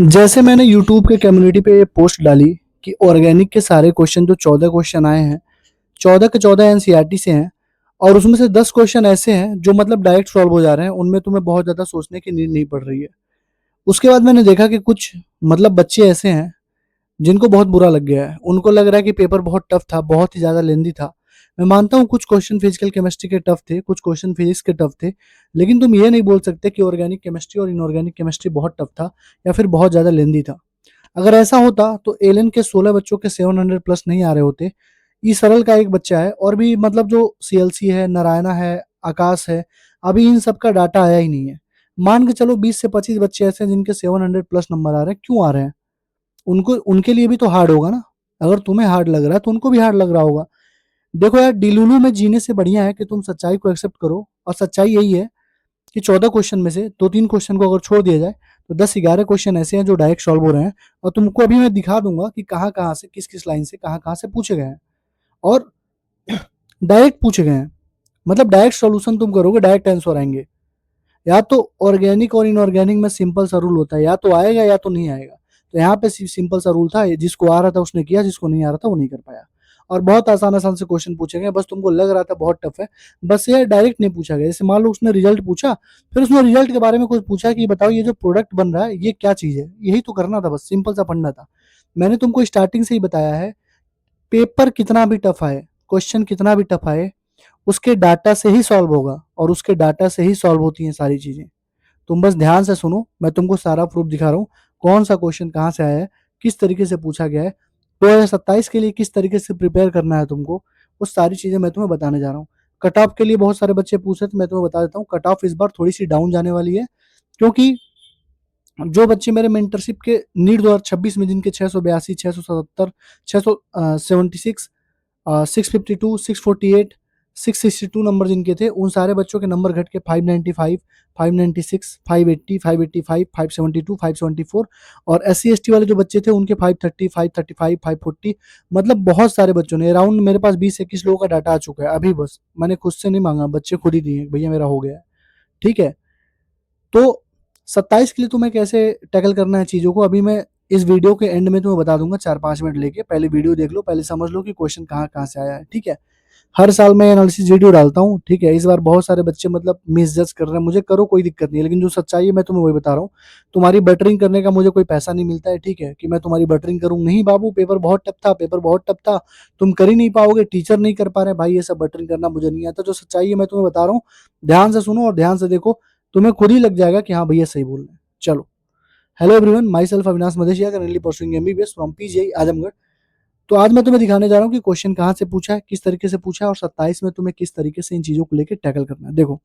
जैसे मैंने यूट्यूब के कम्युनिटी पे ये पोस्ट डाली कि ऑर्गेनिक के सारे क्वेश्चन जो 14 क्वेश्चन आए हैं, 14 के 14 एनसीईआरटी से हैं और उसमें से 10 क्वेश्चन ऐसे हैं जो मतलब डायरेक्ट सॉल्व हो जा रहे हैं, उनमें तुम्हें बहुत ज़्यादा सोचने की नीड नहीं पड़ रही है। उसके बाद मैंने देखा कि कुछ मतलब बच्चे ऐसे हैं जिनको बहुत बुरा लग गया है। उनको लग रहा है कि पेपर बहुत टफ था, बहुत ही ज़्यादा लेंदी था। मैं मानता हूँ कुछ क्वेश्चन फिजिकल केमिस्ट्री के टफ थे, कुछ क्वेश्चन फिजिक्स के टफ थे, लेकिन तुम ये नहीं बोल सकते कि ऑर्गेनिक केमिस्ट्री और इनऑर्गेनिक केमिस्ट्री बहुत टफ था या फिर बहुत ज़्यादा लेंदी था। अगर ऐसा होता तो एलन के 16 बच्चों के 700 प्लस नहीं आ रहे होते। ई सरल का एक बच्चा है और भी मतलब जो सीएलसी है, नारायणा है, आकाश है, अभी इन सब का डाटा आया ही नहीं है। मान के चलो 20 से 25 बच्चे ऐसे हैं जिनके 700 प्लस नंबर आ रहे हैं। क्यों आ रहे हैं? उनको उनके लिए भी तो हार्ड होगा ना। अगर तुम्हें हार्ड लग रहा है तो उनको भी हार्ड लग रहा होगा। देखो यार, डिलुलू में जीने से बढ़िया है कि तुम सच्चाई को एक्सेप्ट करो, और सच्चाई यही है कि 14 क्वेश्चन में से 2-3 क्वेश्चन को अगर छोड़ दिया जाए तो 10-11 क्वेश्चन ऐसे हैं जो डायरेक्ट सॉल्व हो रहे हैं। और तुमको अभी मैं दिखा दूंगा कि कहाँ कहाँ से, किस किस लाइन से, कहाँ कहाँ से पूछे गए हैं और डायरेक्ट पूछे गए हैं। मतलब डायरेक्ट सॉल्यूशन तुम करोगे, डायरेक्ट आंसर आएंगे। या तो ऑर्गेनिक और इनऑर्गेनिक में सिंपल सा रूल होता है, या तो आएगा या तो नहीं आएगा। तो यहाँ पे सिंपल सा रूल था, जिसको आ रहा था उसने किया, जिसको नहीं आ रहा था वो नहीं कर पाया। और बहुत आसान आसान से क्वेश्चन पूछे गए, बस तुमको लग रहा था बहुत टफ है, बस ये डायरेक्ट नहीं पूछा गया। जैसे मान लो उसने रिजल्ट पूछा, फिर उसने रिजल्ट के बारे में कुछ पूछा कि बताओ ये जो प्रोडक्ट बन रहा है ये क्या चीज है। यही तो करना था, बस सिंपल सा पढ़ना था। मैंने तुमको स्टार्टिंग से ही बताया है, पेपर कितना भी टफ आए, क्वेश्चन कितना भी टफ आए, उसके डाटा से ही सॉल्व होगा और उसके डाटा से ही सॉल्व होती हैं सारी चीजें। तुम बस ध्यान से सुनो, मैं तुमको सारा प्रूफ दिखा रहा हूँ, कौन सा क्वेश्चन कहाँ से आया है, किस तरीके से पूछा गया है, 2027 के लिए किस तरीके से प्रिपेयर करना है तुमको, वो सारी चीजें मैं तुम्हें बताने जा रहा हूँ। कट ऑफ के लिए बहुत सारे बच्चे पूछ रहे थे, मैं तुम्हें बता देता हूँ कट ऑफ इस बार थोड़ी सी डाउन जाने वाली है। क्योंकि जो बच्चे मेरे मेंटरशिप के नीट 2026 में जिनके 682, 677, 676, 652, 648, 662 नंबर जिनके थे, उन सारे बच्चों के नंबर घट के 595, 596, 580, 585, 572, 574। और SC ST वाले जो बच्चे थे उनके 530, 535, 540। मतलब बहुत सारे बच्चों ने, अराउंड मेरे पास 20-21 लोगों का डाटा आ चुका है अभी। बस मैंने खुद से नहीं मांगा, बच्चे खुद ही दिए भैया मेरा हो गया है। ठीक है, तो 27 के लिए तुम्हें कैसे टैकल करना है चीज़ों को, अभी मैं इस वीडियो के एंड में तुम्हें बता दूंगा। 4-5 मिनट लेके पहले वीडियो देख लो, पहले समझ लो कि क्वेश्चन कहाँ कहाँ से आया है। ठीक है, हर साल मैं एनालिसिस वीडियो डालता हूँ। ठीक है, इस बार बहुत सारे बच्चे मतलब मिसजज कर रहे हैं, मुझे करो कोई दिक्कत नहीं है, लेकिन जो सच्चाई है मैं तुम्हें वही बता रहा हूँ। तुम्हारी बटरिंग करने का मुझे कोई पैसा नहीं मिलता है, ठीक है, कि मैं तुम्हारी बटरिंग करूँ। नहीं बाबू, पेपर बहुत टफ था, पेपर बहुत टफ था, तुम कर ही नहीं पाओगे, टीचर नहीं कर पा रहे भाई, ये सब बटरिंग करना मुझे नहीं आता। जो सच्चाई है मैं तुम्हें बता रहा हूँ, ध्यान से सुनो और ध्यान से देखो, तुम्हें खुद ही लग जाएगा कि हाँ भैया सही बोल रहे हैं। चलो, hello everyone, myself Avinash Madeshiya, currently pursuing MBBS from PGI Azamgarh. तो आज मैं तुम्हें दिखाने जा रहा हूँ कि क्वेश्चन कहाँ से पूछा है, किस तरीके से पूछा है, और 27 में तुम्हें किस तरीके से इन चीजों को लेकर टैकल करना है। देखो,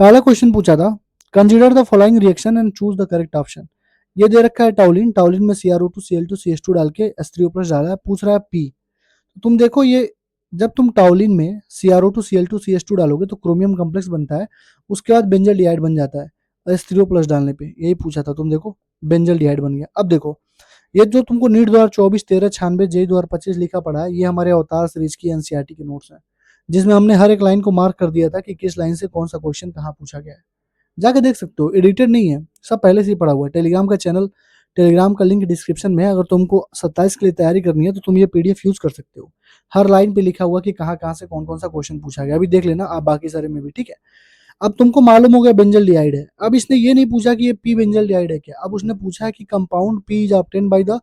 पहला क्वेश्चन पूछा था, consider the following reaction and choose the correct option. ये दे रखा है टाउलिन, टाउलिन में CrO2 Cl2 CH2 डाल के H3O+ डाला है, पूछ रहा है P। तुम देखो ये, जब तुम टाउलिन में CrO2 Cl2 CH2 डालोगे तो क्रोमियम कॉम्प्लेक्स बनता है, उसके बाद बेंजल डिहाइड बन जाता है H3O+ डालने पे। यही पूछा था, तुम देखो बेंजल डिहाइड बन गया। अब देखो, ये जो तुमको नीट 2024 1396 JEE 2025 लिखा पड़ा है, ये हमारे अवतार सीरीज की NCERT के नोट्स हैं, जिसमें हमने हर एक लाइन को मार्क कर दिया था कि किस लाइन से कौन सा क्वेश्चन कहाँ पूछा गया है। जाके देख सकते हो, एडिटेड नहीं है, सब पहले से ही पढ़ा हुआ है। टेलीग्राम का चैनल, टेलीग्राम का लिंक डिस्क्रिप्शन में है। अगर तुमको 27 के लिए तैयारी करनी है तो तुम ये PDF यूज कर सकते हो। हर लाइन पे लिखा हुआ कि कहाँ कहाँ से कौन कौन सा क्वेश्चन पूछा गया, अभी देख लेना आप बाकी सारे में भी। ठीक है, अब तुमको मालूम हो गया बेंजल डिहाइड है। अब इसने ये नहीं पूछा कि ये P बेंजल डिहाइड है क्या, अब उसने पूछा है कि compound P is obtained by the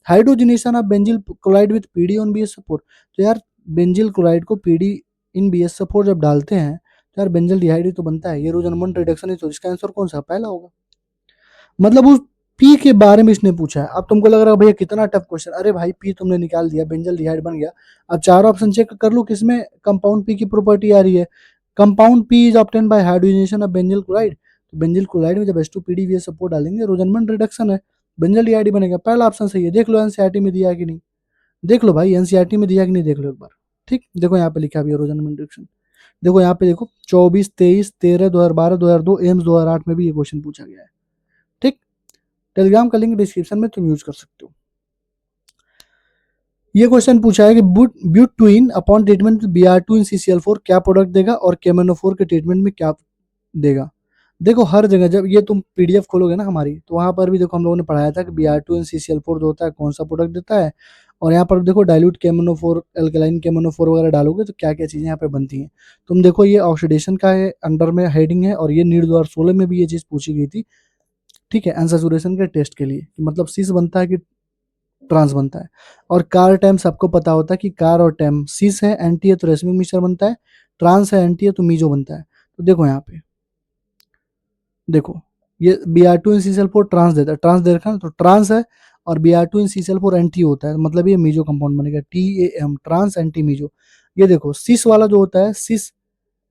hydrogenation of benzyl chloride with PD on BS4। तो यार, बेंजिल क्लोराइड को PD इन BS4 जब डालते हैं तो यार बेंजल डिहाइड ही तो बनता है, ये रोजनमंड रिडक्शन ही। तो इसका आंसर कौन सा पहला होगा। मतलब उस P के बारे में इसने पूछा है। अब तुमको लग रहा है भैया कितना टफ क्वेश्चन, अरे भाई P तुमने निकाल दिया, बेंजल डिहाइड बन गया। अब चार ऑप्शन चेक कर लो किसमें कंपाउंड P की प्रॉपर्टी आ रही है। Compound P is obtain bye hydrogenation of benzyl chloride. तो बेंजिल क्लोराइड में जब H2PDVS डालेंगे, रोजनमंड रिडक्शन है, बेंजल डिहाइड ही बनेगा। पहला ऑप्शन सही है। देख लो एनसीईआरटी में दिया है कि नहीं, देख लो भाई एनसीईआरटी में दिया है कि नहीं, देख लो एक बार। ठीक, देखो यहाँ पे लिखा भी है रोजनमंड रिडक्शन। देखो यहाँ पे, देखो 24, 23, 13, 2012, 2002, एम्स 2008 में भी ये क्वेश्चन पूछा गया है। ठीक, टेलीग्राम का लिंक डिस्क्रिप्शन में तुम यूज कर सकते हो। ये क्वेश्चन पूछा है कि ब्यूटुइन अपॉन ट्रीटमेंट Br2 इन CCl4 क्या प्रोडक्ट देगा और KMnO4 के ट्रीटमेंट में क्या देगा। देखो हर जगह जब ये तुम पीडीएफ खोलोगे ना हमारी, तो वहाँ पर भी देखो हम लोगों ने पढ़ाया था कि Br2NCCl4 जो होता है कौन सा प्रोडक्ट देता है, और यहाँ पर देखो डाइल्यूट KMnO4 अल्कलाइन KMnO4 वगैरह डालोगे तो क्या क्या चीज़ें यहाँ पे बनती हैं। तुम देखो ये ऑक्सीडेशन का है, अंडर में हेडिंग है, और ये नीट 2016 में भी ये चीज़ पूछी गई थी, ठीक है, अनसैचुरेशन के टेस्ट के लिए, कि मतलब सिस बनता है कि ट्रांस बनता है। और कार टैम सबको पता होता है कि कार और टैम सिस है, एंटी है तो रेसमिक मिक्सचर बनता है, ट्रांस है, एंटी है तो मीजो बनता है। तो देखो यहाँ पे, देखो ये Br2NCCl4 ट्रांस देता है, ट्रांस दे रखा है ना, तो ट्रांस है, और Br2NCCl4 एंटी होता है, मतलब ये मीजो कंपाउंड बनेगा, TAM, ट्रांस एंटी मीजो। ये देखो सिस वाला जो होता है, सिस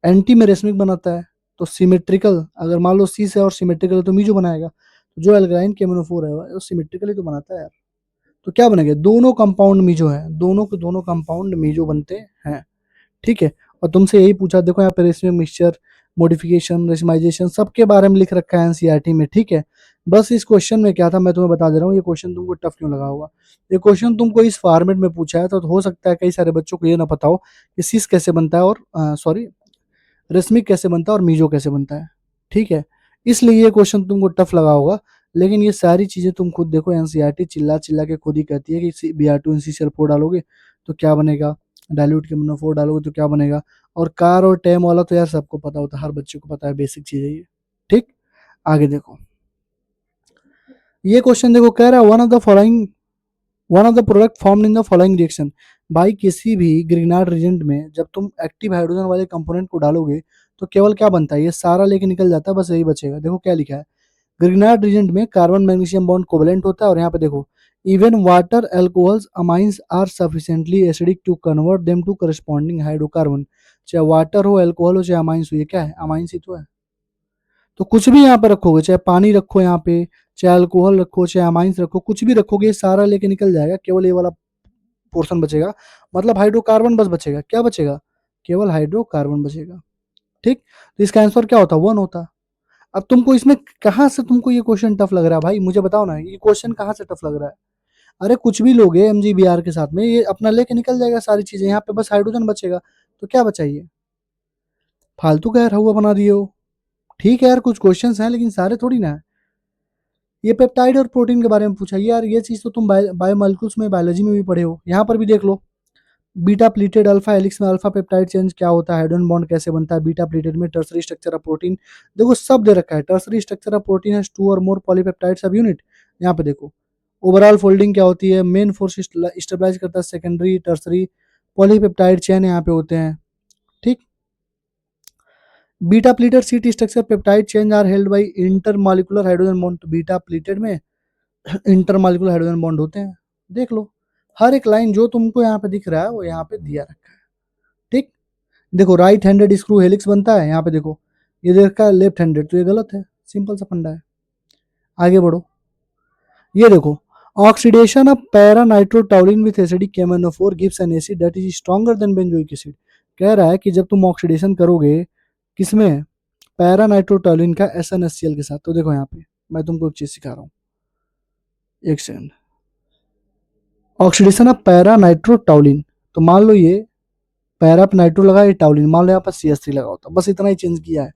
एंटी में रेसमिक बनाता है, तो सिमेट्रिकल, अगर मान लो सिस है और सिमेट्रिकल है तो मीजो बनाएगा। तो जो एल्काइल KMnO4 है वो सिमेट्रिकली तो बनाता है यार, तो क्या बनेगा, दोनों कंपाउंड मीजो है, दोनों के दोनों कंपाउंड मीजो बनते हैं, ठीक है। और तुमसे यही पूछा, देखो यहाँ पे रेशमिक मिक्सचर, मॉडिफिकेशन, रेशमाइजेशन सबके बारे में लिख रखा है एनसीईआरटी में, ठीक है। बस इस क्वेश्चन में क्या था मैं तुम्हें बता दे रहा हूँ, ये क्वेश्चन तुमको टफ क्यों लगा होगा। ये क्वेश्चन तुमको इस फॉर्मेट में पूछा है, तो हो सकता है कई सारे बच्चों को ये ना पता हो कि सिस कैसे बनता है, और सॉरी रेशमिक कैसे बनता है और मीजो कैसे बनता है, ठीक है। इसलिए ये क्वेश्चन तुमको टफ लगा होगा, लेकिन ये सारी चीजें तुम खुद देखो, एनसीईआरटी चिल्ला चिल्ला के खुद ही कहती है कि Br2NCCl4 डालोगे तो क्या बनेगा, डाइल्यूट KMnO4 डालोगे तो क्या बनेगा। और कार और टैम वाला तो यार सबको पता होता है, हर बच्चे को पता है, बेसिक चीज है ये, ठीक। आगे देखो, ये क्वेश्चन देखो, कह रहा है one of the product formed in the following reaction. भाई किसी भी ग्रिग्नार्ड रिएजेंट में जब तुम एक्टिव हाइड्रोजन वाले कंपोनेंट को डालोगे तो केवल क्या बनता है, ये सारा लेके निकल जाता है, बस यही बचेगा। देखो क्या लिखा है, ग्रिग्नार्ड रिएजेंट में कार्बन मैग्नीशियम बॉन्ड कोवेलेंट होता है, और यहाँ पे देखो even water alcohols amines are sufficiently acidic to convert them to corresponding hydrocarbon. चाहे वाटर हो, एल्कोहल हो, चाहे अमाइंस हो, ये क्या है, अमाइंस ही तो है। तो कुछ भी यहाँ पे रखोगे, चाहे पानी रखो यहाँ पे, चाहे अल्कोहल रखो, चाहे अमाइंस रखो, कुछ भी रखोगे ये सारा लेके निकल जाएगा, केवल ये वाला पोर्शन बचेगा, मतलब हाइड्रोकार्बन बस बचेगा। क्या बचेगा, केवल हाइड्रोकार्बन बचेगा, ठीक। तो इसका आंसर क्या होता, वन होता। अब तुमको इसमें कहाँ से तुमको ये क्वेश्चन टफ लग रहा है भाई, मुझे बताओ ना, ये क्वेश्चन कहाँ से टफ लग रहा है। अरे कुछ भी लोगे MgBr के साथ में, ये अपना लेके निकल जाएगा सारी चीजें, यहाँ पे बस हाइड्रोजन बचेगा, तो क्या बचा ये, फालतू का यार हुआ बना दिए हो। ठीक है यार, कुछ क्वेश्चंस हैं लेकिन सारे थोड़ी ना है। ये पेप्टाइड और प्रोटीन के बारे में पूछा यार, ये चीज तो तुम बायोमोलिक्यूल्स में, बायोलॉजी में भी पढ़े हो, यहाँ पर भी देख लो। बीटा प्लीटेड अल्फा हेलिक्स में अल्फा पेप्टाइड चेंज क्या होता है, हाइड्रोजन बॉन्ड कैसे बनता है बीटा प्लीटेड में, टर्सरी स्ट्रक्चर ऑफ प्रोटीन, देखो सब दे रखा है। Tertiary structure of protein has two और मोर पॉलीपेप्टाइड सब यूनिट, यहाँ पे देखो। ओवरऑल फोल्डिंग क्या होती है, मेन फोर्स स्टेबलाइज करता है सेकेंडरी टर्सरी पॉलीपेप्टाइड चेन यहाँ पे होते हैं, ठीक। Beta pleated sheet structure peptide chain are held by intermolecular hydrogen bond, तो बीटा प्लीटेड में इंटरमॉलिकुलर हाइड्रोजन बॉन्ड होते हैं, देख लो। हर एक लाइन जो तुमको यहाँ पे दिख रहा है वो यहाँ पे दिया रखा है, ठीक। देखो राइट हैंडेड स्क्रू हेलिक्स बनता है, यहाँ पे देखो ये देखा है लेफ्ट हैंडेड, तो ये गलत है, सिंपल सा फंडा है। आगे बढ़ो, ये देखो oxidation of para nitrotoluene with acidic KMnO4 gives an acid that is stronger than benzoic acid. कह रहा है कि जब तुम ऑक्सीडेशन करोगे किसमें, पैरा नाइट्रोटाउलिन का SnHCl के साथ, तो देखो यहाँ पे मैं तुमको एक चीज सिखा रहा हूँ, एक सेकंड। ऑक्सीडेशन ऑफ पैरा नाइट्रोटाउलिन, तो मान लो ये पैरा पे नाइट्रो लगा, ये टाउलिन, मान लो यहाँ पर CH3 लगा होता, बस इतना ही चेंज किया है,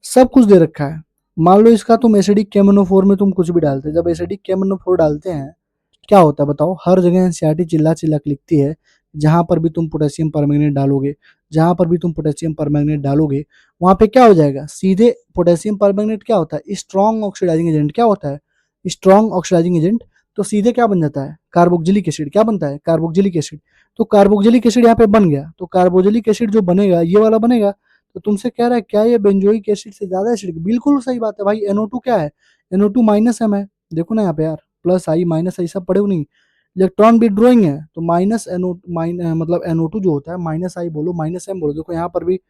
सब कुछ दे रखा है। मान लो इसका तुम एसिडिक KMnO4 में तुम कुछ भी डालते, जब एसिडिक KMnO4 डालते हैं क्या होता है बताओ, हर जगह एनसीईआरटी चिल्ला चिल्ला के लिखती है, जहां पर भी तुम पोटेशियम परमैंगनेट डालोगे, जहां पर भी तुम पोटेशियम परमैंगनेट डालोगे वहां पे क्या हो जाएगा, सीधे पोटेशियम परमैंगनेट क्या होता है, स्ट्रॉन्ग ऑक्सीडाइजिंग एजेंट, क्या होता है, स्ट्रॉन्ग ऑक्सीडाइजिंग एजेंट। तो सीधे क्या बन जाता है, कार्बोक्जिलिक एसिड, क्या बनता है, कार्बोक्जिलिक एसिड। तो कार्बोक्जिलिक एसिड यहाँ पे बन गया, तो कार्बोक्जिलिक एसिड जो बनेगा ये वाला बनेगा। तो तुमसे कह रहा है क्या ये बेंजोइक एसिड से ज्यादा एसिड, बिल्कुल सही बात है भाई, NO2 क्या है, NO2 माइनस M है, देखो ना यहाँ पे यार, प्लस आई माइनस आई सब पढ़े हो नहीं, इलेक्ट्रॉन विड्रॉइंग है, तो माइनस एनओ मतलब NO2 जो होता है, माइनस आई बोलो माइनस एम बोलो, देखो यहाँ पर भी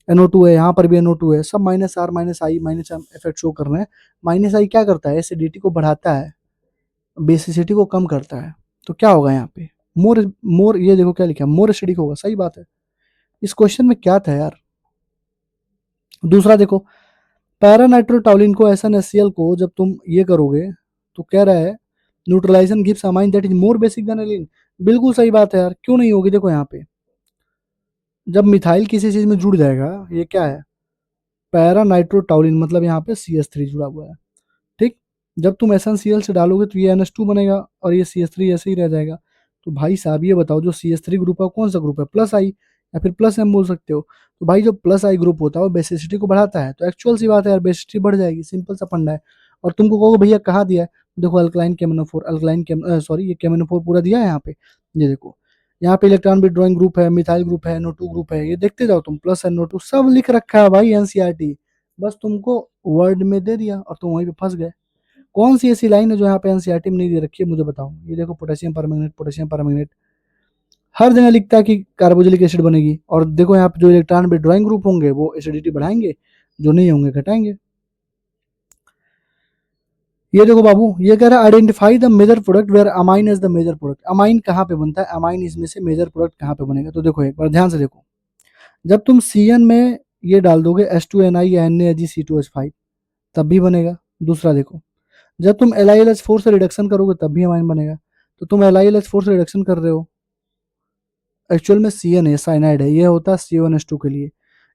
NO2 है, यहाँ पर भी NO2 है, सब minus R minus I minus M effect show कर रहे हैं। माइनस आई क्या करता है, एसिडिटी को बढ़ाता है, बेसिसिटी को कम करता है, तो क्या होगा यहाँ पे, मोर मोर, ये देखो क्या लिखा है, मोर एसिडिक होगा, सही बात है। इस क्वेश्चन में क्या था यार। दूसरा देखो, पैरानाइट्रोटाउलिन को SnHCl को जब तुम ये करोगे तो कह रहा है neutralization gives amine that is more basic than aniline, बिल्कुल सही बात है यार, क्यों नहीं होगी। देखो यहाँ पे जब मिथाइल किसी चीज में जुड़ जाएगा, ये क्या है, पैरा नाइट्रोटाउलिन मतलब यहाँ पे CH3 जुड़ा हुआ है, ठीक। जब तुम SnCl से डालोगे तो ये NH2 बनेगा और ये CH3 ऐसे ही रह जाएगा। तो भाई साहब ये बताओ जो CH3 ग्रुप है कौन सा ग्रुप है, प्लस आई या फिर प्लस एम बोल सकते हो। तो भाई जो प्लस आई ग्रुप होता है वो बेसिसिटी को बढ़ाता है, तो एक्चुअल सी बात है यार, बेसिसिटी बढ़ जाएगी, सिंपल सा फंडा है। और तुमको कहोगे भैया कहाँ दिया है, देखो अल्कलाइन केमिनोफोर, सॉरी ये केमिनोफोर पूरा दिया है यहाँ पे, ये देखो यहाँ पे इलेक्ट्रॉन विड्रॉइंग ग्रुप है, मिथाइल ग्रुप है, NO2 ग्रुप है, ये देखते जाओ तुम, प्लस NO2 सब लिख रखा है भाई NCERT, बस तुमको वर्ड में दे दिया और तुम वहीं पे फंस गए। कौन सी ऐसी लाइन है जो यहाँ पे एनसीईआरटी में नहीं दे रखी है, मुझे बताओ। ये देखो पोटेशियम परमैंगनेट, पोटेशियम परमैंगनेट हर जगह लिखता है कि कार्बोक्सिलिक एसिड बनेगी, और देखो यहाँ पे जो इलेक्ट्रॉन विड्रॉइंग ग्रुप होंगे वो एसिडिटी बढ़ाएंगे, जो नहीं होंगे घटाएंगे। ये देखो बाबू, ये कह रहा है identify the major product where amine is the major product. Amine कहाँ पे बनता है, अमाइन इसमें से मेजर प्रोडक्ट कहाँ पे बनेगा। तो देखो एक बार ध्यान से देखो, जब तुम CN में ये डाल दोगे H2Ni या NaCO2H5 तब भी बनेगा। दूसरा देखो, जब तुम LiLH4 से रिडक्शन करोगे तब भी अमाइन बनेगा। तो तुम LiLH4 से रिडक्शन कर रहे हो, एक्चुअल में CN है, साइनाइड है, ये होता है C1H2 के लिए।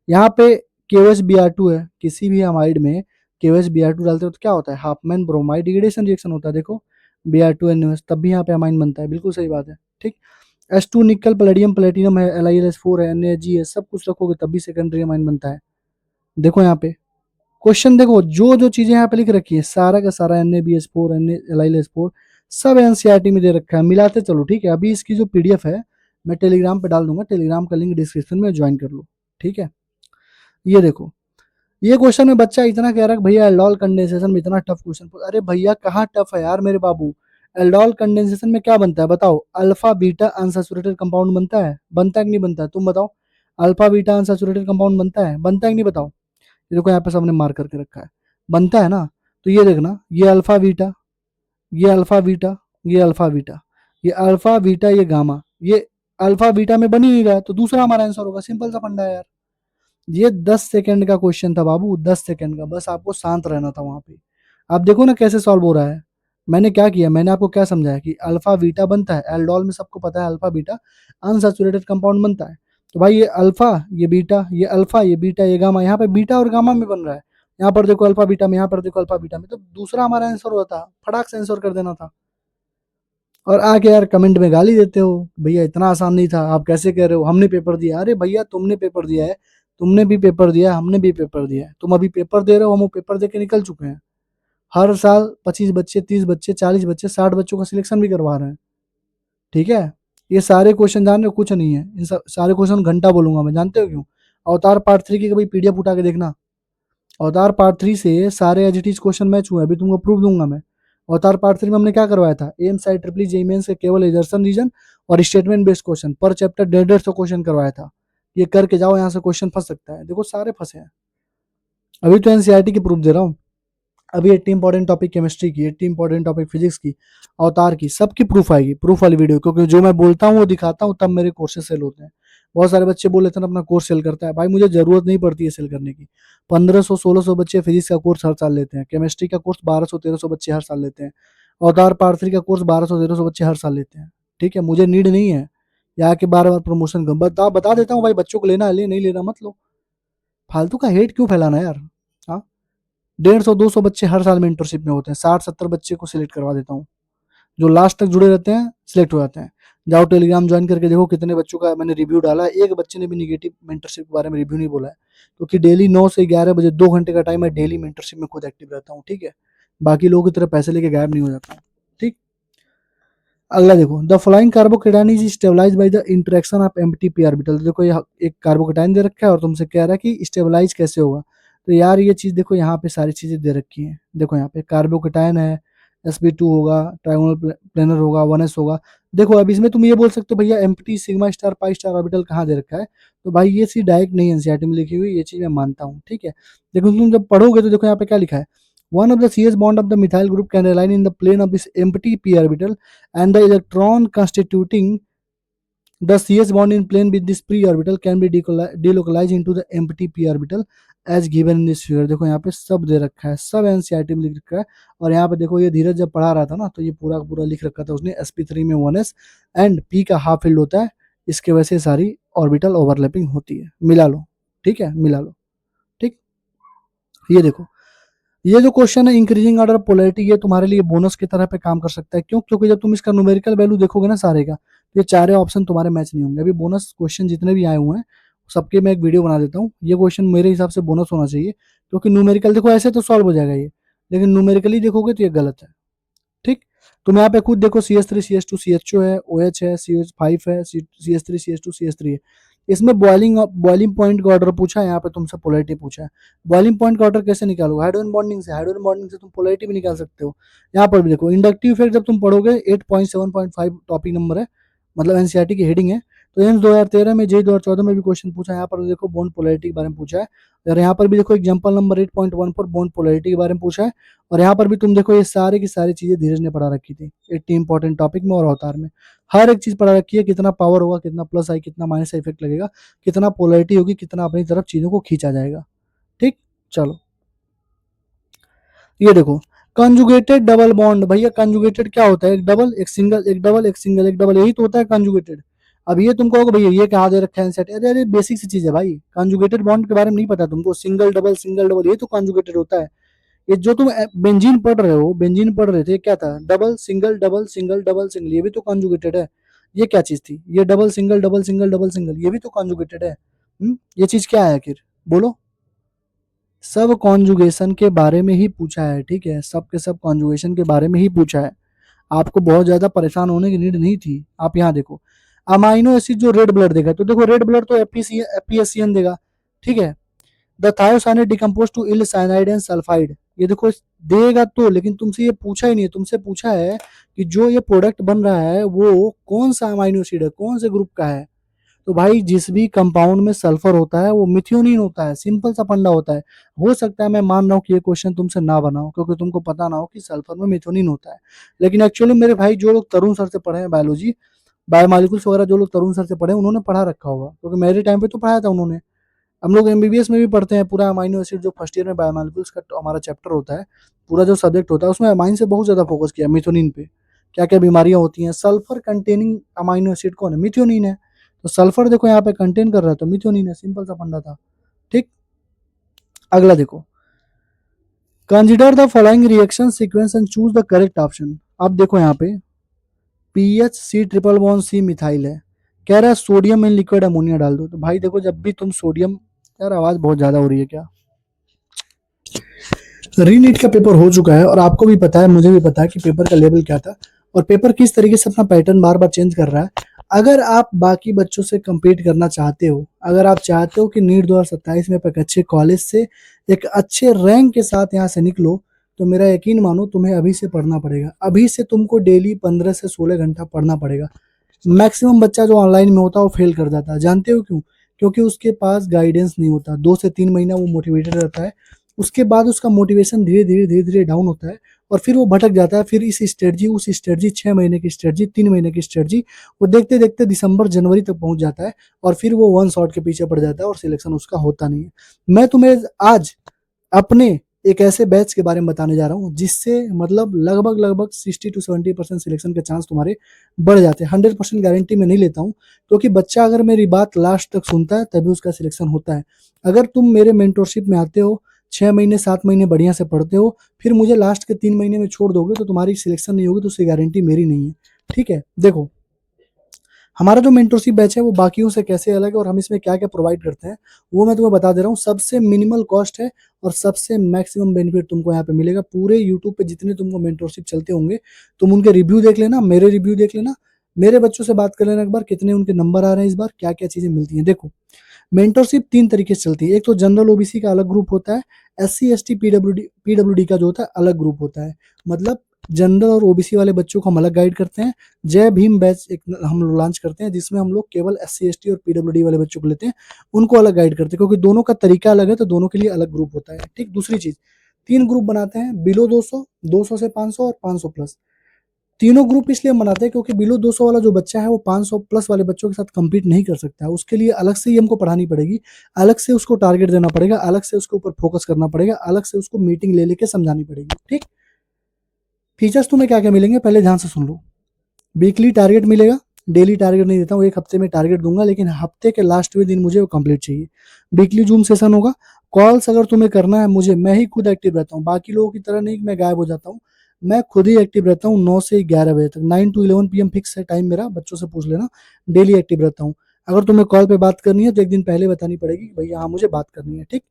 यहाँ पे KOH Br2 है, किसी भी अमाइड में KOH Br2 डालते हो तो क्या होता है, हाफमैन ब्रोमाइड डिग्रेडेशन रिएक्शन होता है, देखो Br2NOH, तब भी यहाँ पे अमाइन बनता है, बिल्कुल सही बात है, ठीक। H2 निकल पैलेडियम प्लेटिनम है, LiLH4 है, NaG है, सब कुछ रखोगे तब भी सेकेंडरी अमाइन बनता है। देखो यहाँ पे क्वेश्चन देखो, जो जो चीजें यहाँ पे लिख रखी है सारा का सारा NaBH4 LiLH4 सब एनसीईआरटी में दे रखा है, मिलाते चलो, ठीक है। अभी इसकी जो PDF है मैं टेलीग्राम पे डाल दूंगा, टेलीग्राम का लिंक डिस्क्रिप्शन में ज्वाइन कर लो, ठीक है। ये देखो, ये क्वेश्चन में बच्चा इतना कह रहा है कि भैया एल्डोल कंडेंसेशन में इतना टफ क्वेश्चन, अरे भैया कहाँ टफ है यार मेरे बाबू। एल्डोल कंडेंसेशन में क्या बनता है बताओ, अल्फा बीटा अनसैचुरेटेड कंपाउंड बनता है कि नहीं बनता है, तुम बताओ। अल्फा बीटा अनसैचुरेटेड कंपाउंड बनता है कि नहीं, बताओ। ये देखो यहाँ पे सबने मार्क करके रखा है, बनता है ना। तो ये देखना, ये अल्फा बीटा, ये अल्फा बीटा, ये अल्फा बीटा, ये अल्फा बीटा, ये गामा, ये अल्फा बीटा में बन ही नहीं रहा है, तो दूसरा हमारा आंसर होगा, सिंपल सा फंडा है यार। ये 10 सेकंड का क्वेश्चन था बाबू, 10 सेकंड का, बस आपको शांत रहना था वहां पे। आप देखो ना कैसे सॉल्व हो रहा है। मैंने क्या किया, मैंने आपको क्या समझाया कि अल्फा बीटा बनता है, एल्डोल में सबको पता है अल्फा बीटा अनसैचुरेटेड कंपाउंड बनता है। तो भाई ये अल्फा, ये बीटा, ये अल्फा, ये बीटा, ये गामा, यहाँ पे बीटा और गामा में बन रहा है। यहाँ पर देखो अल्फा बीटा में, यहाँ पर देखो अल्फा बीटा में, तो दूसरा हमारा आंसर होता, फटाक से आंसर कर देना था। और आके यार कमेंट में गाली देते हो, भैया इतना आसान नहीं था, आप कैसे कह रहे हो, हमने पेपर दिया। अरे भैया तुमने पेपर दिया है, तुमने भी पेपर दिया है, हमने भी पेपर दिया है, तुम अभी पेपर दे रहे हो, हम वो पेपर दे के निकल चुके हैं। हर साल 25 बच्चे, 30 बच्चे, 40 बच्चे, 60 बच्चों का सिलेक्शन भी करवा रहे हैं, ठीक है। ये सारे क्वेश्चन जान रहे हो, कुछ नहीं है, इन सारे क्वेश्चन घंटा बोलूंगा मैं, जानते हो क्यों। अवतार पार्ट 3 की कभी PDF उठा के देखना, अवतार पार्ट 3 से सारे as it is question match हुए, अभी तुमको प्रूफ दूंगा मैं। अवतार पार्ट 3 में हमने क्या करवाया था, AIMS IEEE JEE मेंस के केवल एजर्सन रीजन और स्टेटमेंट बेस्ड क्वेश्चन पर चैप्टर 150 क्वेश्चन करवाया था। ये करके जाओ, यहाँ से क्वेश्चन फंस सकता है, देखो सारे फंसे हैं। अभी तो एनसीईआरटी की प्रूफ दे रहा हूँ, अभी 80 इंपॉर्टेंट टॉपिक केमिस्ट्री की, 80 इंपॉर्टेंट टॉपिक फिजिक्स की, अवतार की, सबकी प्रूफ आएगी, प्रूफ वाली वीडियो, क्योंकि जो मैं बोलता हूँ वो दिखाता हूँ तब मेरे कोर्सेज सेल होते हैं। बहुत सारे बच्चे बोल लेते हैं अपना कोर्स सेल करता है, भाई मुझे जरूरत नहीं पड़ती है सेल करने की। 1500-1600 बच्चे फिजिक्स का कोर्स हर साल लेते हैं, केमिस्ट्री का कोर्स 1200-1300 बच्चे हर साल लेते हैं, अवतार पार्ट 3 का कोर्स 1200-1300 बच्चे हर साल लेते हैं, ठीक है। मुझे नीड नहीं है यहाँ के बार बार प्रमोशन का, बता देता हूँ भाई, बच्चों को लेना है ले, नहीं लेना मत लो, फालतू का हेट क्यों फैलाना यार। हाँ, 150-200 बच्चे हर साल में इंटर्नशिप में होते हैं, 60-70 बच्चे को सिलेक्ट करवा देता हूँ, जो लास्ट तक जुड़े रहते हैं सिलेक्ट हो जाते हैं। जाओ टेलीग्राम ज्वाइन करके देखो कितने बच्चों का मैंने रिव्यू डाला है, एक बच्चे ने भी निगेटिव मेंटरशिप के बारे में रिव्यू नहीं बोला है, क्योंकि डेली 9 से 11 बजे 2 घंटे का टाइम है, डेली मेंटरशिप में खुद एक्टिव रहता हूँ, ठीक है। बाकी लोगों की तरह पैसे लेके गायब नहीं हो जाता हूँ, ठीक। अगला देखो, the following carbocation is stabilize by the interaction of empty P orbital. देखो ये एक कार्बोकेटाइन दे रखा है और तुमसे कह रहा है कि स्टेबलाइज कैसे होगा। तो यार ये चीज देखो, यहाँ पे सारी चीजें दे रखी हैं, देखो यहाँ पे कार्बोकेटाइन है, sp2 होगा, ट्रायंगुलर प्लेनर होगा, 1s होगा। देखो अब इसमें तुम ये बोल सकते हो भैया empty sigma star pi star orbital कहाँ दे रखा है, तो भाई ये चीज डायरेक्ट नहीं एनसीईआरटी में लिखी हुई, ये चीज मैं मानता हूँ, ठीक है। लेकिन तुम जब पढ़ोगे तो देखो यहाँ पे क्या लिखा है, one of the CH bond of the methyl group can align in the plane of this empty p orbital and the electron constituting the CH bond in plane with this p orbital can be delocalized into the empty p orbital as given in this figure। देखो यहाँ पे सब दे रखा है, सब NCERT में लिख रखा है। और यहाँ पे देखो ये धीरज जब पढ़ा रहा था ना, तो ये पूरा पूरा लिख रखा था उसने, sp3 में 1s एंड p का हाफ फील्ड होता है, इसके वजह से सारी ऑर्बिटल ओवरलैपिंग होती है, मिला लो, ठीक है, मिला लो, ठीक। ये देखो, ये जो क्वेश्चन है इंक्रीजिंग ऑर्डर पोलैरिटी, ये तुम्हारे लिए बोनस की तरह पे काम कर सकता है। क्यों? क्योंकि जब तुम इसका न्यूमेरिकल वैल्यू देखोगे ना सारे का, ये चारों ऑप्शन तुम्हारे मैच नहीं होंगे। अभी बोनस क्वेश्चन जितने भी आए हुए हैं सबके मैं एक वीडियो बना देता हूँ। ये क्वेश्चन मेरे हिसाब से बोनस होना चाहिए, क्योंकि न्यूमेरिकल देखो ऐसे तो सॉल्व हो जाएगा ये, लेकिन न्यूमेरिकली देखोगे तो ये गलत है। ठीक, तुम यहाँ पे खुद देखो, CH3 CH2 CHO है, OH है, CH5 है, CH3 CH2 CH3 है। इसमें बॉइलिंग पॉइंट का ऑर्डर पूछा है, यहाँ पे तुमसे पोलैरिटी पूछा है। बॉइलिंग पॉइंट का ऑर्डर कैसे निकालोगे? हाइड्रोजन बॉन्डिंग से। हाइड्रोजन बॉन्डिंग से तुम पोलैरिटी भी निकाल सकते हो। यहाँ पर भी देखो इंडक्टिव इफेक्ट जब तुम पढ़ोगे 8.7.5 टॉपिक नंबर है, मतलब एनसीईआरटी की हेडिंग है। तो एम्स 2013 में, जेई 2014 में भी क्वेश्चन पूछा है। यहाँ पर देखो बॉन्ड पोलैरिटी के बारे में पूछा है, और यहाँ पर भी देखो एग्जाम्पल नंबर 8.1 पर बॉन्ड पोलैरिटी के बारे में पूछा है। और यहाँ पर भी तुम देखो ये सारी की सारी चीजें धीरज ने पढ़ा रखी थी 80 इंपॉर्टेंट टॉपिक में और अवतार में। हर एक चीज पढ़ा रखी है, कितना पावर होगा, कितना प्लस आई, कितना माइनस इफेक्ट लगेगा, कितना पोलैरिटी होगी, कितना अपनी तरफ चीजों को खींचा जाएगा। ठीक, चलो ये देखो कंजुगेटेड डबल बॉन्ड। भैया कंजुगेटेड क्या होता है? एक डबल, एक सिंगल, एक डबल, एक सिंगल, एक डबल, यही तो होता है कंजुगेटेड। अब ये तुम कहोगे भैया ये कहाँ दे रखा है सेट? अरे अरे बेसिक सी चीज है भाई, कंजुगेटेड बॉन्ड के बारे में नहीं पता तुमको? सिंगल डबल, सिंगल डबल, ये तो कंजुगेटेड होता है। ये जो तुम बेंजीन पढ़ रहे हो, बेंजीन पढ़ रहे थे, क्या था? Double single double single double single, ये भी तो कॉन्जुगेटेड है। ये क्या चीज थी? ये double single double single double single, ये भी तो कॉन्जुगेटेड है। ये चीज क्या है आखिर? बोलो। सब कॉन्जुगेशन के बारे में ही पूछा है, ठीक है, सब के सब कॉन्जुगेशन के बारे में ही पूछा है। आपको बहुत ज्यादा परेशान होने की नीड नहीं थी। आप यहाँ देखो, अमाइनो एसिड जो रेड ब्लड देगा, तो देखो रेड ब्लड तो एफपीएससीएन देगा, ठीक है। द थायोसाइनाइड डिकम्पोज टू इल साइनाइड एंड सल्फाइड, ये देखो देगा तो, लेकिन तुमसे ये पूछा ही नहीं है। तुमसे पूछा है कि जो ये प्रोडक्ट बन रहा है वो कौन सा अमाइनो एसिड है, कौन से ग्रुप का है। तो भाई जिस भी कंपाउंड में सल्फर होता है वो मिथ्योनिन होता है, सिंपल सा फंडा होता है। हो सकता है मैं मान रहा हूँ कि ये क्वेश्चन तुमसे ना बनाओ क्योंकि तुमको पता ना हो कि सल्फर में मिथ्योनिन होता है, लेकिन एक्चुअली मेरे भाई जो लोग तरुण सर से पढ़े हैं बायोलॉजी, बायोमोलिकुल्स वगैरह, जो लोग तरुण सर से पढ़े हैं उन्होंने पढ़ा रखा होगा, क्योंकि मेरे टाइम पे तो पढ़ाया था उन्होंने। हम लोग एमबीबीएस में भी पढ़ते हैं पूरा अमाइनो एसिड, जो फर्स्ट ईयर में बायोमोलिकुल्स का हमारा चैप्टर होता है, पूरा जो सब्जेक्ट होता है उसमें अमाइन से बहुत ज्यादा फोकस किया, मिथ्योनिन पे। क्या क्या बीमारियां होती हैं, सल्फर कंटेनिंग अमाइनो एसिड कौन है? मिथ्योनिन है। तो सल्फर देखो यहाँ पे कंटेन कर रहा है तो मिथ्योनिन है, सिंपल सा फंडा था। ठीक, अगला देखो, consider the following reaction sequence and choose the correct option. अब देखो यहाँ पे PH C triple bond C methyl है, कह रहा है सोडियम इन लिक्विड अमोनिया डाल दो। तो भाई देखो जब भी तुम सोडियम, यार आवाज बहुत ज्यादा हो रही है क्या? रीनीट का पेपर हो चुका है और आपको भी पता है, मुझे भी पता है कि पेपर का लेवल क्या था और पेपर किस तरीके से अपना पैटर्न बार बार चेंज कर रहा है। अगर आप बाकी बच्चों से compete करना चाहते हो, अगर आप चाहते हो कि नीट 2027 में एक अच्छे कॉलेज से एक अच्छे रैंक के साथ यहाँ से निकलो, तो मेरा यकीन मानो तुम्हें अभी से पढ़ना पड़ेगा। अभी से तुमको डेली 15 से 16 घंटा पढ़ना पड़ेगा। मैक्सिमम बच्चा जो ऑनलाइन में होता है वो फेल कर जाता है, जानते हो क्यों? क्योंकि उसके पास गाइडेंस नहीं होता। 2 से 3 महीना वो मोटिवेटेड रहता है, उसके बाद उसका मोटिवेशन धीरे धीरे धीरे धीरे डाउन होता है और फिर वो भटक जाता है। फिर इस स्ट्रेटजी उस स्ट्रेटजी, 6 महीने की स्ट्रेटजी, 3 महीने की स्ट्रेटजी, वो देखते देखते दिसंबर जनवरी तक पहुंच जाता है और फिर वो वन शॉट के पीछे पड़ जाता है और सिलेक्शन उसका होता नहीं है। मैं तुम्हें आज अपने एक ऐसे बैच के बारे में बताने जा रहा हूँ जिससे मतलब लगभग लगभग 60 to 70% सिलेक्शन के चांस तुम्हारे बढ़ जाते हैं। 100% गारंटी मैं नहीं लेता हूँ, क्योंकि बच्चा अगर मेरी बात लास्ट तक सुनता है तभी उसका सिलेक्शन होता है। अगर तुम मेरे मेंटोरशिप में आते हो, 6 महीने 7 महीने बढ़िया से पढ़ते हो, फिर मुझे लास्ट के 3 महीने में छोड़ दोगे तो तुम्हारी सिलेक्शन नहीं होगी, तो उसकी गारंटी मेरी नहीं है। ठीक है, देखो हमारा जो मेंटरशिप बैच है वो बाकियों से कैसे अलग है और हम इसमें क्या क्या प्रोवाइड करते हैं वो मैं तुम्हें बता दे रहा हूँ। सबसे मिनिमल कॉस्ट है और सबसे मैक्सिमम बेनिफिट तुमको यहाँ पे मिलेगा। पूरे यूट्यूब पे जितने तुमको मेंटरशिप चलते होंगे, तुम उनके रिव्यू देख लेना, मेरे रिव्यू देख लेना, मेरे बच्चों से बात कर लेना एक बार, कितने उनके नंबर आ रहे हैं इस बार, क्या क्या चीजें मिलती हैं। देखो मेंटरशिप 3 तरीके से चलती है। एक तो जनरल ओबीसी का अलग ग्रुप होता है, SC ST पीडब्ल्यूडी का जो होता है अलग ग्रुप होता है। मतलब जनरल और ओबीसी वाले बच्चों को हम अलग गाइड करते हैं। जय भीम बैच एक हम लोग लॉन्च करते हैं जिसमें हम लोग केवल SC ST और पीडब्ल्यूडी वाले बच्चों को लेते हैं, उनको अलग गाइड करते हैं, क्योंकि दोनों का तरीका अलग है तो दोनों के लिए अलग ग्रुप होता है। ठीक, दूसरी चीज, 3 ग्रुप बनाते हैं, बिलो 200, 200 से 500 और 500 प्लस। तीनों ग्रुप इसलिए मनाते हैं क्योंकि बिलो 200 वाला जो बच्चा है वो 500 प्लस वाले बच्चों के साथ compete नहीं कर सकता है। उसके लिए अलग से ही हमको पढ़ानी पड़ेगी, अलग से उसको टारगेट देना पड़ेगा, अलग से उसके ऊपर फोकस करना पड़ेगा, अलग से उसको मीटिंग ले लेके समझानी पड़ेगी। ठीक, फीचर्स तुम्हें क्या क्या मिलेंगे पहले ध्यान से सुन लो। वीकली टारगेट मिलेगा, डेली टारगेट नहीं देता हूँ, एक हफ्ते में टारगेट दूंगा, लेकिन हफ्ते के लास्टवें दिन मुझे वो कंप्लीट चाहिए। वीकली जूम सेशन होगा। कॉल्स अगर तुम्हें करना है मुझे, मैं ही खुद एक्टिव रहता हूँ, बाकी लोगों की तरह नहीं कि मैं गायब हो जाता हूँ। मैं खुद ही एक्टिव रहता हूँ 9 से 11 बजे तक, 9 to 11 PM फिक्स है टाइम मेरा, बच्चों से पूछ लेना। डेली एक्टिव रहता हूँ। अगर तुम्हें कॉल पे बात करनी है तो एक दिन पहले बतानी पड़ेगी कि भैया हाँ मुझे बात करनी है, ठीक।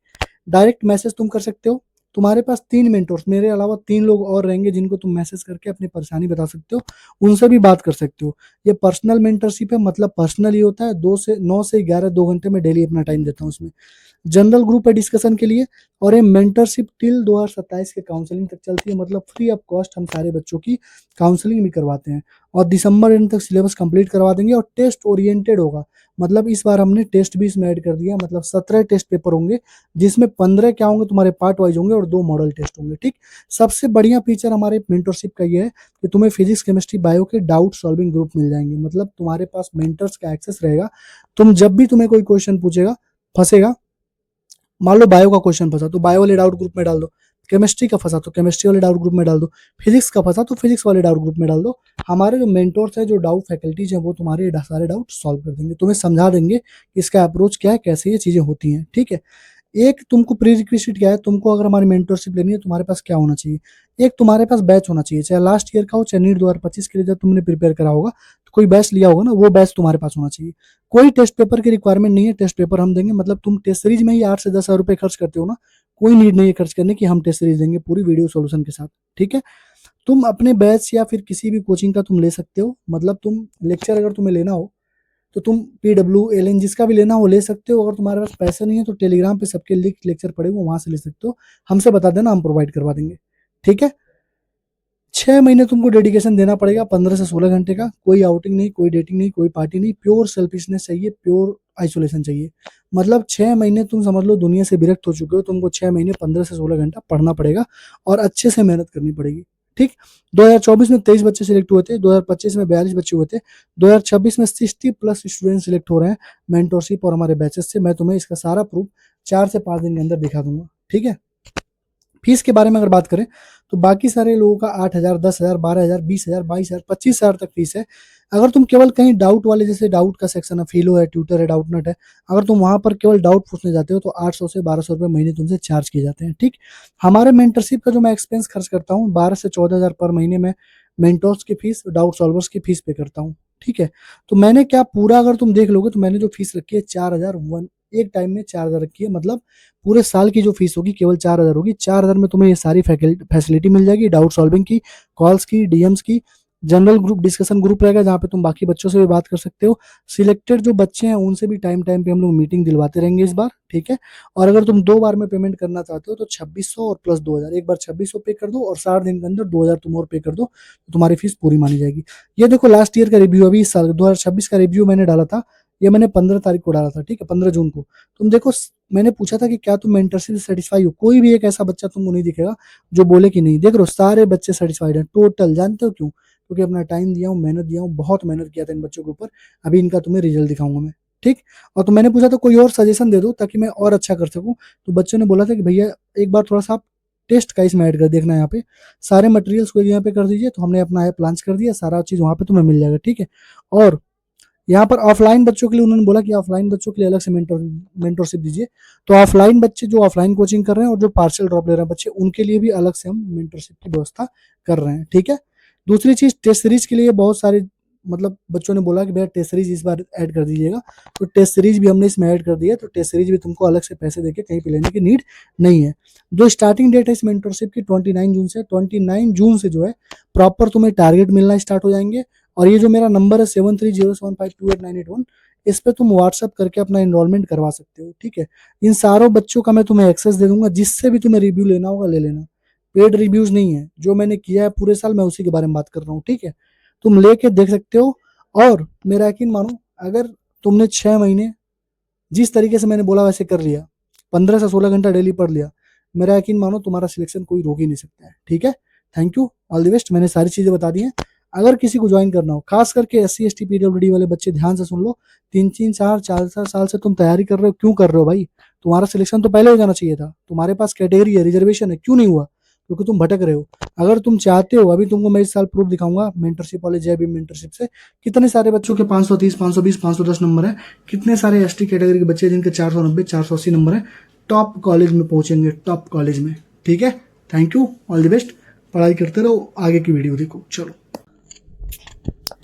डायरेक्ट मैसेज तुम कर सकते हो। तुम्हारे पास 3 मेंटर्स, मेरे अलावा 3 लोग और रहेंगे जिनको तुम मैसेज करके अपनी परेशानी बता सकते हो, उनसे भी बात कर सकते हो। ये पर्सनल मेंटरशिप है, मतलब पर्सनल ही होता है। 2 से 9 से 11 2 घंटे में डेली अपना टाइम देता हूँ उसमें। जनरल ग्रुप है डिस्कशन के लिए। और ये मेंटरशिप टिल 2027 के काउंसलिंग तक चलती है, मतलब फ्री ऑफ कॉस्ट हम सारे बच्चों की काउंसलिंग भी करवाते हैं। और दिसंबर एंड तक सिलेबस कंप्लीट करवा देंगे, और टेस्ट ओरिएंटेड होगा। मतलब इस बार हमने टेस्ट भी इसमें ऐड कर दिया, मतलब 17 टेस्ट पेपर होंगे, जिसमें 15 क्या होंगे तुम्हारे पार्ट वाइज होंगे और 2 मॉडल टेस्ट होंगे, ठीक। सबसे बढ़िया फीचर हमारे मेंटरशिप का ये है कि तुम्हें फिजिक्स केमिस्ट्री बायो के डाउट सॉल्विंग ग्रुप मिल जाएंगे, मतलब तुम्हारे पास मेंटर्स का एक्सेस रहेगा। तुम जब भी तुम्हें कोई क्वेश्चन पूछेगा, फंसेगा, मान लो बायो का क्वेश्चन फंसा तो बायो वाले डाउट ग्रुप में डाल दो, केमिस्ट्री का फंसा तो केमिस्ट्री वाले डाउट ग्रुप में डाल दो, फिजिक्स का फंसा तो फिजिक्स वाले डाउट ग्रुप में डाल दो। हमारे जो मेंटोर्स है, जो डाउट फैकल्टीज हैं, वो तुम्हारे सारे डाउट सॉल्व कर देंगे, तुम्हें समझा देंगे कि इसका अप्रोच क्या है, कैसे ये चीजें होती हैं, ठीक है। एक तुमको प्री रिक्विजिट क्या है, तुमको अगर हमारी मेंटरशिप लेनी है तुम्हारे पास क्या होना चाहिए। एक तुम्हारे पास बैच होना चाहिए, चाहे लास्ट ईयर का हो चाहे नीट 2025 के लिए जब तुमने प्रिपेयर करा होगा तो कोई बैच लिया होगा ना, वो बैच तुम्हारे पास होना चाहिए। कोई टेस्ट पेपर की रिक्वायरमेंट नहीं है, टेस्ट पेपर हम देंगे, मतलब तुम टेस्ट सीरीज में ही 8 से 10 हज़ार रुपए खर्च करते हो ना, कोई नीड नहीं है खर्च करने की, हम टेस्ट सीरीज देंगे पूरी वीडियो सोल्यूशन के साथ, ठीक है। तुम अपने बैच या फिर किसी भी कोचिंग का तुम ले सकते हो, मतलब तुम लेक्चर अगर तुम्हें लेना हो तो तुम PWLN जिसका भी लेना हो ले सकते हो। अगर तुम्हारे पास पैसा नहीं है तो टेलीग्राम पे सबके लिंक लेक्चर पड़े हुए वहां से ले सकते हो, हमसे बता देना, हम प्रोवाइड करवा देंगे, ठीक है। 6 महीने तुमको डेडिकेशन देना पड़ेगा, 15 से 16 घंटे का। कोई आउटिंग नहीं, कोई डेटिंग नहीं, कोई पार्टी नहीं, प्योर सेल्फिशनेस चाहिए, प्योर आइसोलेशन चाहिए। मतलब 6 महीने तुम समझ लो दुनिया से विरक्त हो चुके हो, तुमको 6 महीने 15 से 16 घंटा पढ़ना पड़ेगा और अच्छे से मेहनत करनी पड़ेगी, ठीक। 2024 में 23 बच्चे सिलेक्ट हुए थे, 2025 में 42 बच्चे हुए थे, 2026 में 60+ स्टूडेंट सिलेक्ट हो रहे हैं मेंटोरशिप और हमारे बैचेस से। मैं तुम्हें इसका सारा प्रूफ 4 से 5 दिन के अंदर दिखा दूंगा, ठीक है। फीस के बारे में अगर बात करें तो बाकी सारे लोगों का 8 हज़ार, 10 हज़ार, 12 हज़ार, 20 हज़ार, 22 हज़ार, 25 हज़ार तक फीस है। अगर तुम केवल कहीं डाउट वाले, जैसे डाउट का सेक्शन है, फिलो है, ट्यूटर है, डाउटनट है, अगर तुम वहां पर केवल डाउट पूछने जाते हो तो 800 से 1200 रुपए महीने तुमसे चार्ज किए जाते हैं, ठीक। हमारे मेंटरशिप का जो मैं एक्सपेंस खर्च करता हूँ 12 से 14 हज़ार पर महीने में मेंटोर्स की फीस, डाउट सॉल्वर्स की फीस पे करता हूँ, ठीक है। तो मैंने क्या पूरा अगर तुम देख लोगे तो मैंने जो फीस रखी है 4 हज़ार, वन एक टाइम में 4 हज़ार रखी है, मतलब पूरे साल की जो फीस होगी केवल 4 हज़ार होगी। 4 हज़ार में तुम्हें ये सारी फैसिलिटी मिल जाएगी, डाउट सॉल्विंग की, कॉल्स की, डीएम्स की। जनरल ग्रुप डिस्कशन ग्रुप रहेगा जहाँ पे तुम बाकी बच्चों से भी बात कर सकते हो। सिलेक्टेड जो बच्चे हैं उनसे भी टाइम टाइम पे हम लोग मीटिंग दिलवाते रहेंगे इस बार, ठीक है। और अगर तुम 2 बार में पेमेंट करना चाहते हो तो 2600 और प्लस 2000, एक बार 2600 पे कर दो और 60 दिन के अंदर 2000 तुम और पे कर दो तो तुम्हारी फीस पूरी मानी जाएगी। ये देखो लास्ट ईयर का रिव्यू, अभी इस साल 2026 का रिव्यू मैंने डाला था, ये मैंने 15 तारीख को डाला था, ठीक है, 15 जून को। तुम देखो मैंने पूछा था कि क्या तुम मेंटरशिप से सेटिस्फाई हो, कोई भी एक ऐसा बच्चा तुमको नहीं दिखेगा जो बोले कि नहीं। देख रहे हो सारे बच्चे सेटिस्फाइड हैं टोटल, जानते हो क्यों? क्योंकि अपना टाइम दिया हूँ, मेहनत दिया हूँ, बहुत मेहनत किया था इन बच्चों के ऊपर। अभी इनका तुम्हें रिजल्ट दिखाऊंगा मैं, ठीक। और तो मैंने पूछा था कोई और सजेशन दे दो ताकि मैं और अच्छा कर सकूं, तो बच्चों ने बोला था कि भैया एक बार थोड़ा सा आप टेस्ट का इसमें ऐड कर देखना, यहाँ पे सारे मटेरियल्स को यहाँ पे कर दीजिए। तो हमने अपना ऐप लॉन्च कर दिया, सारा चीज वहाँ पे तुम्हें मिल जाएगा, ठीक है। और यहाँ पर ऑफलाइन बच्चों के लिए उन्होंने बोला कि ऑफलाइन बच्चों के लिए अलग से मेंटरशिप दीजिए। तो ऑफलाइन बच्चे जो ऑफलाइन कोचिंग कर रहे हैं और जो पार्शियल ड्रॉप ले रहे हैं बच्चे, उनके लिए भी अलग से हम मेंटरशिप की व्यवस्था कर रहे हैं, ठीक है। दूसरी चीज टेस्ट सीरीज के लिए बहुत सारे, मतलब बच्चों ने बोला कि भैया टेस्ट सीरीज इस बार ऐड कर दीजिएगा, तो टेस्ट सीरीज भी हमने इसमें ऐड कर दिया। तो टेस्ट सीरीज भी तुमको अलग से पैसे देके कहीं पे लेने की नीड नहीं है। जो स्टार्टिंग डेट है इस मेंटरशिप की 29 जून से, 29 जून से जो है प्रॉपर तुम्हें टारगेट मिलना स्टार्ट हो जाएंगे। और ये जो मेरा नंबर है 7307528981, इस पे तुम व्हाट्सअप करके अपना एनरोलमेंट करवा सकते हो, ठीक है। इन सारों बच्चों का मैं तुम्हें एक्सेस दे दूंगा, जिससे भी तुम्हें रिव्यू लेना होगा ले लेना। पेड रिव्यूज नहीं है, जो मैंने किया है पूरे साल मैं उसी के बारे में बात कर रहा हूँ, ठीक है। तुम लेके देख सकते हो। और मेरा यकीन मानो, अगर तुमने 6 महीने जिस तरीके से मैंने बोला वैसे कर लिया, 15 से 16 घंटा डेली पढ़ लिया, मेरा यकीन मानो तुम्हारा सिलेक्शन कोई रोक ही नहीं सकता है, ठीक है। Thank you, all the best. मैंने सारी चीजें बता दी हैं। अगर किसी को ज्वाइन करना हो, खास करके SC ST PWD वाले बच्चे ध्यान से सुन लो। 3 3 4 4 4 साल से तुम तैयारी कर रहे हो, क्यों कर रहे हो भाई? तुम्हारा सिलेक्शन तो पहले हो जाना चाहिए था, तुम्हारे पास कैटेगरी है, रिजर्वेशन है, क्यों नहीं हुआ? क्योंकि तुम भटक रहे हो। अगर तुम चाहते हो, अभी तुमको मैं इस साल प्रूफ दिखाऊंगा मेंटरशिप वाले जय भीम मेंटरशिप से, कितने सारे बच्चों के 530, 520, 510 नंबर है, कितने सारे एसटी कैटेगरी के बच्चे जिनके 490, 480 नंबर है, टॉप कॉलेज में पहुंचेंगे, टॉप कॉलेज में। ठीक है, thank you, all the best, पढ़ाई करते रहो, आगे की वीडियो देखो। चलो,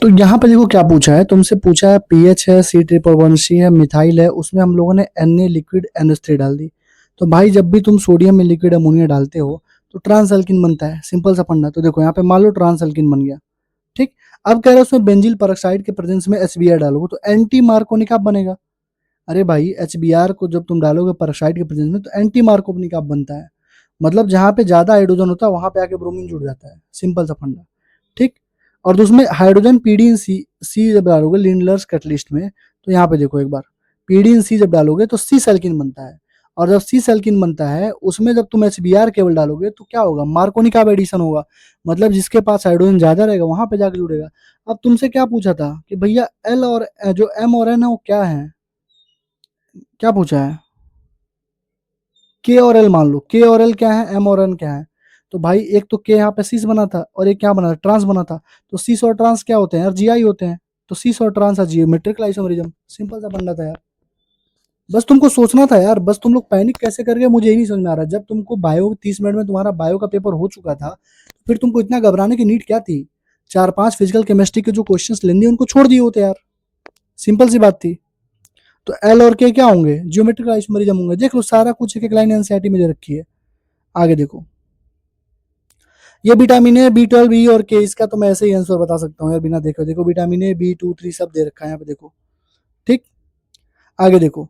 तो यहाँ पे देखो क्या पूछा है, तुमसे पूछा है पीएच है, C111C है, मिथाइल है, उसमें हम लोगों ने Na लिक्विड NH3 डाल दी। तो भाई जब भी तुम सोडियम में लिक्विड अमोनिया डालते हो तो ट्रांस अल्किन बनता है, सिंपल सा फंडा। तो देखो यहाँ पे मान लो ट्रांस अल्किन बन गया, ठीक। अब कह रहे हो उसमें बेंजिल परऑक्साइड के प्रेजेंस में HBr डालोगे तो एंटी मार्कोनिक आप बनेगा। अरे भाई HBr को जब तुम डालोगे परऑक्साइड के प्रेजेंस में तो एंटी मार्कोनिक आप बनता है, मतलब जहाँ पे ज्यादा हाइड्रोजन होता है वहां पे आके ब्रोमीन जुड़ जाता है, सिंपल सा फंडा, ठीक। और तो उसमें हाइड्रोजन पीडीएन सी जब डालोगे लिंडलर्स कैटलिस्ट में, तो यहाँ पे देखो एक बार, पीडीएन सी जब डालोगे तो सी सेल्किन बनता है, और जब सी सेल्किन बनता है उसमें जब तुम HBr केवल डालोगे तो क्या होगा, मार्कोनिक आप एडिशन होगा, मतलब जिसके पास हाइड्रोजन ज्यादा रहेगा वहां पे जाके जुड़ेगा। अब तुमसे क्या पूछा था कि भैया एल और जो एम और एन है वो क्या है, क्या पूछा है, के और एल मान लो, के और एल क्या है, एम और एन क्या है। तो भाई एक तो के यहाँ पे सीस बना था और एक क्या बना था, ट्रांस बना था। तो सीस और ट्रांस क्या होते हैं यार, जीआई होते हैं। तो सीस और ट्रांस जियोमेट्रिक आइसोमरिज्म, सिंपल सा बन था यार। बस तुमको सोचना था यार, बस तुम लोग पैनिक कैसे कर गए मुझे यही नहीं समझ में आ रहा। जब तुमको बायो 30 मिनट में तुम्हारा बायो का पेपर हो चुका था, फिर तुमको इतना घबराने की नीड क्या थी। 4-5 फिजिकल केमिस्ट्री के जो क्वेश्चंस लेंगे उनको छोड़ दिए होते यार, सिंपल सी बात थी। तो एल और के क्या होंगे, जियोमेट्रिक आइसोमरिज्म होंगे। देख लो सारा कुछ एक एक लाइन एनसीईआरटी में दे रखी है। आगे देखो, ये विटामिन ए, B12, ई और के, इसका तो मैं ऐसे ही आंसर बता सकता हूँ यार बिना देखे। देखो विटामिन ए, B2, 3 सब दे रखा है यहाँ पे, देखो, ठीक। आगे देखो,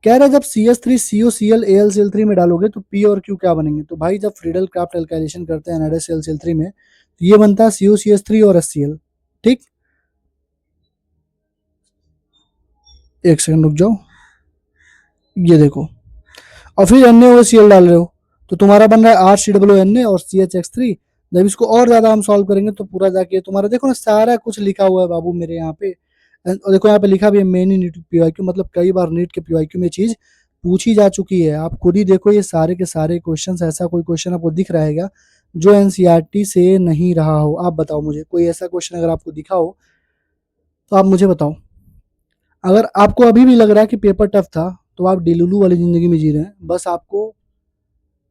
कह रहा है जब CH3COCl AlCl3 में डालोगे तो P और Q क्या बनेंगे। तो भाई जब फ्रीडल क्राफ्ट एल्काइलेशन करते हैं NHCl3 में तो ये बनता है COCH3 और HCl, ठीक। एक सेकंड रुक जाओ, ये देखो, और फिर NaOCl डाल रहे हो तो तुम्हारा बन रहा है RCOONA और CHX3। जब इसको और ज्यादा हम सॉल्व करेंगे तो पूरा जाके तुम्हारा देखो ना सारा कुछ लिखा हुआ है बाबू मेरे यहाँ पे। और देखो यहाँ पे लिखा भी है मेनी नीट PYQ, मतलब कई बार नीट के PYQ में चीज पूछी जा चुकी है। आप खुद ही देखो ये सारे के सारे क्वेश्चंस, ऐसा कोई क्वेश्चन आपको दिख रहेगा जो एनसीईआरटी से नहीं रहा हो। आप बताओ मुझे कोई ऐसा क्वेश्चन अगर आपको दिखा हो तो आप मुझे बताओ। अगर आपको अभी भी लग रहा है कि पेपर टफ था तो आप डिलुलू वाली जिंदगी में जी रहे हैं। बस आपको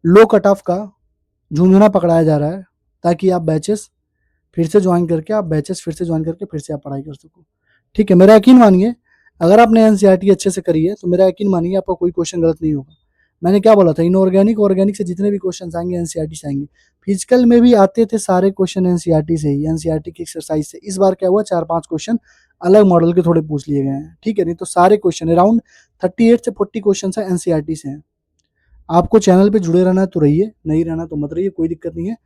लो कट ऑफ का झुंझुना पकड़ाया जा रहा है ताकि आप बैचेस फिर से ज्वाइन करके फिर से आप पढ़ाई कर सको। ठीक है, मेरा यकीन मानिए, अगर आपने एनसीईआरटी अच्छे से करी है तो मेरा यकीन मानिए आपका कोई क्वेश्चन गलत नहीं होगा। मैंने क्या बोला था, इनऑर्गेनिक ऑर्गेनिक से जितने भी क्वेश्चन आएंगे एनसीईआरटी से आएंगे। फिजिकल में भी आते थे सारे क्वेश्चन एनसीईआरटी से ही, एनसीईआरटी की एक्सरसाइज से। इस बार क्या हुआ, 4-5 क्वेश्चन अलग मॉडल के थोड़े पूछ लिए गए हैं, ठीक है। नहीं तो सारे क्वेश्चन अराउंड 38 से 40 क्वेश्चन एनसीईआरटी से हैं। आपको चैनल पे जुड़े रहना है तो रहिए, नहीं रहना तो मत रहिए, कोई दिक्कत नहीं है।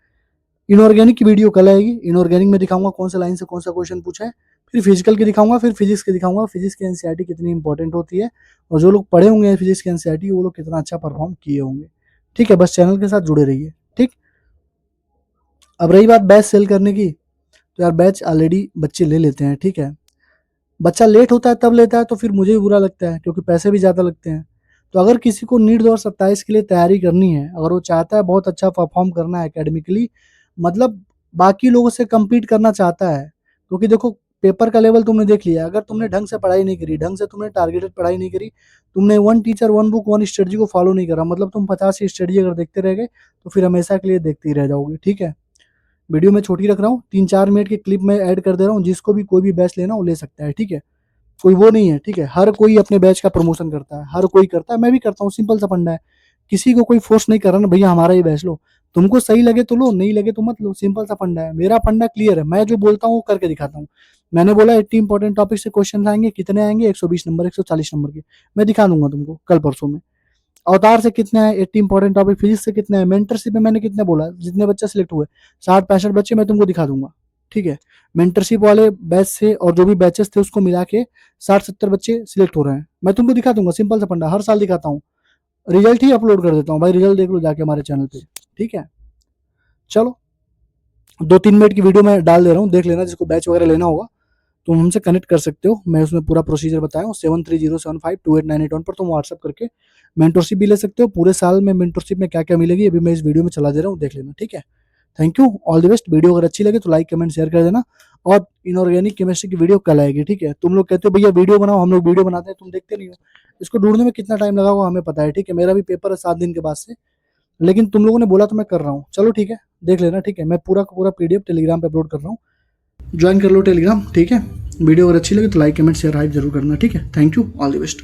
इनऑर्गेनिक की वीडियो कल आएगी। इनऑर्गेनिक में दिखाऊंगा कौन सा लाइन से कौन सा क्वेश्चन पूछा है, फिर फिजिकल की दिखाऊंगा, फिर फिजिक्स की दिखाऊंगा, फिजिक्स की एनसीईआरटी कितनी इंपॉर्टेंट होती है और जो लोग पढ़े होंगे फिजिक्स की एनसीईआरटी वो लोग कितना अच्छा परफॉर्म किए होंगे। ठीक है, बस चैनल के साथ जुड़े रहिए, ठीक। अब रही बात बैच सेल करने की, तो यार बैच ऑलरेडी बच्चे ले लेते हैं, ठीक है। बच्चा लेट होता है तब लेता है तो फिर मुझे भी बुरा लगता है क्योंकि पैसे भी ज़्यादा लगते हैं। तो अगर किसी को नीट 2027 के लिए तैयारी करनी है, अगर वो चाहता है बहुत अच्छा परफॉर्म करना है एकेडमिकली, मतलब बाकी लोगों से कम्पीट करना चाहता है, क्योंकि देखो पेपर का लेवल तुमने देख लिया। अगर तुमने ढंग से पढ़ाई नहीं करी, ढंग से तुमने टारगेटेड पढ़ाई नहीं करी, तुमने one teacher one book one strategy को फॉलो नहीं करा, मतलब तुम 50 की स्ट्रेटजी अगर देखते रह गए तो फिर हमेशा के लिए देखते ही रह जाओगे, ठीक है। वीडियो में छोटी रख रहा हूँ, 3-4 मिनट की क्लिप में ऐड कर दे रहा हूँ, जिसको भी कोई भी बैच लेना वो ले सकता है, ठीक है। कोई वो नहीं है, ठीक है। हर कोई अपने बैच का प्रमोशन करता है, हर कोई करता है, मैं भी करता हूँ, सिंपल सा फंडा है। किसी को कोई फोर्स नहीं कर रहा ना भैया हमारा ही बैच लो। तुमको सही लगे तो लो, नहीं लगे तो मत लो, सिंपल सा फंडा है। मेरा फंडा क्लियर है, मैं जो बोलता हूँ वो करके दिखाता हूँ। मैंने बोला 80 इंपॉर्टेंट टॉपिक से क्वेश्चन आएंगे, कितने आएंगे, 120 नंबर, 140 नंबर के, मैं दिखा दूंगा तुमको कल परसों में। अवतार से कितने हैं, 80 इंपॉर्टेंट टॉपिक, फिजिक्स से कितने हैं, मेंटरशिप में मैंने कितने बोला, जितने बच्चे सिलेक्ट हुए 60-65 बच्चे, मैं तुमको दिखा दूंगा, ठीक है। मेंटरशिप वाले बैच से और जो भी बैचेस थे उसको मिला के 60-70 बच्चे सिलेक्ट हो रहे हैं, मैं तुमको दिखा दूंगा, सिंपल सा फंडा, हर साल दिखाता हूँ। रिजल्ट ही अपलोड कर देता हूँ भाई, रिजल्ट देख लो जाके हमारे चैनल पे, ठीक है। चलो 2-3 मिनट की वीडियो में डाल दे रहा हूँ, देख लेना जिसको बैच वगैरह लेना होगा, तुम हमसे कनेक्ट कर सकते हो। मैं उसमें पूरा प्रोसीजर बताया हूँ। 7307528981 पर तुम व्हाट्सअप करके मेंटरशिप भी ले सकते हो। पूरे साल में मेंटरशिप में क्या क्या मिलेगी अभी मैं इस वीडियो में चला दे रहा हूँ, देख लेना, ठीक है। Thank you, all the best. Video अगर अच्छी लगे तो लाइक कमेंट शेयर कर देना। और इनऑर्गेनिक केमिस्ट्री की वीडियो कल आएगी, ठीक है। तुम लोग कहते हो भैया वीडियो बनाओ, हम लोग वीडियो बनाते हैं, तुम देखते नहीं हो। इसको ढूंढने में कितना टाइम लगा होगा हमें पता है, ठीक है। मेरा भी पेपर है 7 दिन के बाद से, लेकिन तुम लोगों ने बोला तो मैं कर रहा हूँ। चलो ठीक है, देख लेना, ठीक है। मैं पूरा का पूरा पीडीएफ टेलीग्राम पे अपलोड कर रहा हूँ, ज्वाइन कर लो टेलीग्राम, ठीक है। वीडियो अगर अच्छी लगे तो लाइक कमेंट शेयर हाइप जरूर करना, ठीक है। Thank you, all the best.